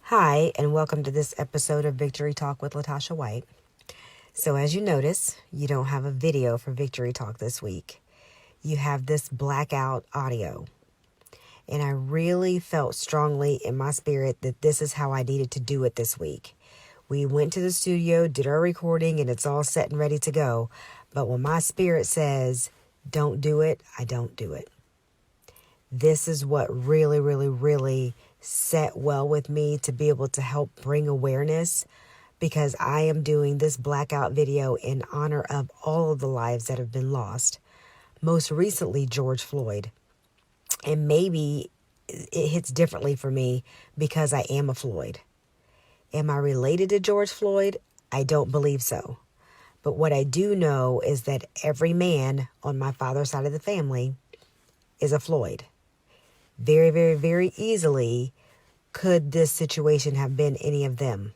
Hi, and welcome to this episode of Victory Talk with Latasha White. So as you notice, you don't have a video for Victory Talk this week. You have this blackout audio. And I really felt strongly in my spirit that this is how I needed to do it this week. We went to the studio, did our recording, and it's all set and ready to go. But when my spirit says, don't do it, I don't do it. This is what really set well with me to be able to help bring awareness, because I am doing this blackout video in honor of all of the lives that have been lost. Most recently, George Floyd. And maybe it hits differently for me because I am a Floyd. Am I related to George Floyd? I don't believe so. But what I do know is that every man on my father's side of the family is a Floyd. Very easily could this situation have been any of them.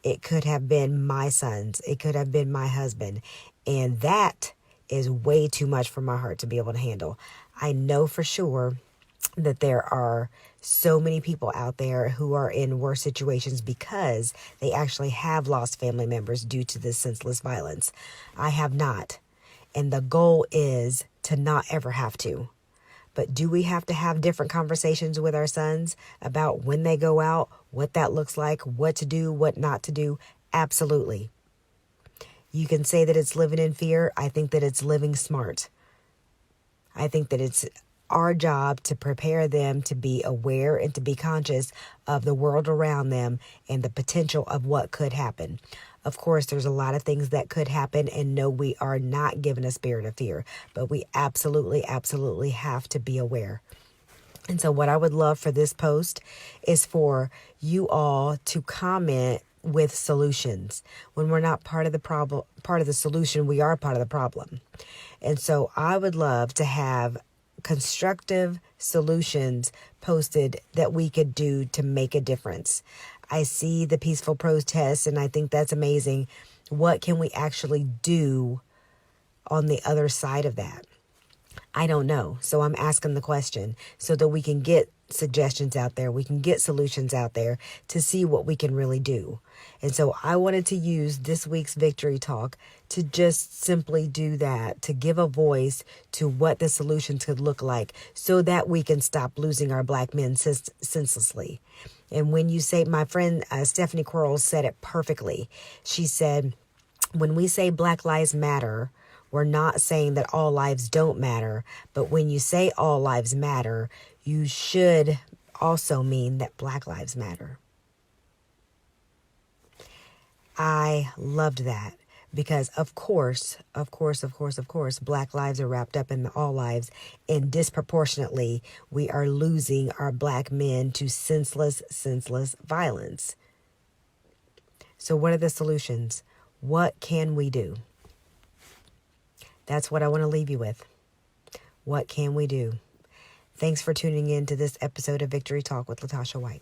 It could have been my sons. It could have been my husband. And that is way too much for my heart to be able to handle. I know for sure that there are so many people out there who are in worse situations because they actually have lost family members due to this senseless violence. I have not. And the goal is to not ever have to. But do we have to have different conversations with our sons about when they go out, what that looks like, what to do, what not to do? Absolutely. You can say that it's living in fear. I think that it's living smart. I think that it's our job to prepare them to be aware and to be conscious of the world around them and the potential of what could happen. Of course, there's a lot of things that could happen, and no, we are not given a spirit of fear, but we absolutely have to be aware. And so what I would love for this post is for you all to comment with solutions. When we're not part of the problem, part of the solution, we are part of the problem. And so I would love to have constructive solutions posted that we could do to make a difference. I see the peaceful protests, and I think that's amazing. What can we actually do on the other side of that? I don't know. So I'm asking the question so that we can get suggestions out there. We can get solutions out there to see what we can really do. And so I wanted to use this week's Victory Talk to just simply do that, to give a voice to what the solutions could look like so that we can stop losing our black men senselessly. And when you say, my friend Stephanie Quarles said it perfectly. She said, when we say Black Lives Matter, we're not saying that all lives don't matter, but when you say all lives matter, you should also mean that Black Lives Matter. I loved that because of course, Black lives are wrapped up in all lives, and disproportionately, we are losing our black men to senseless violence. So what are the solutions? What can we do? That's what I want to leave you with. What can we do? Thanks for tuning in to this episode of Victory Talk with Latasha White.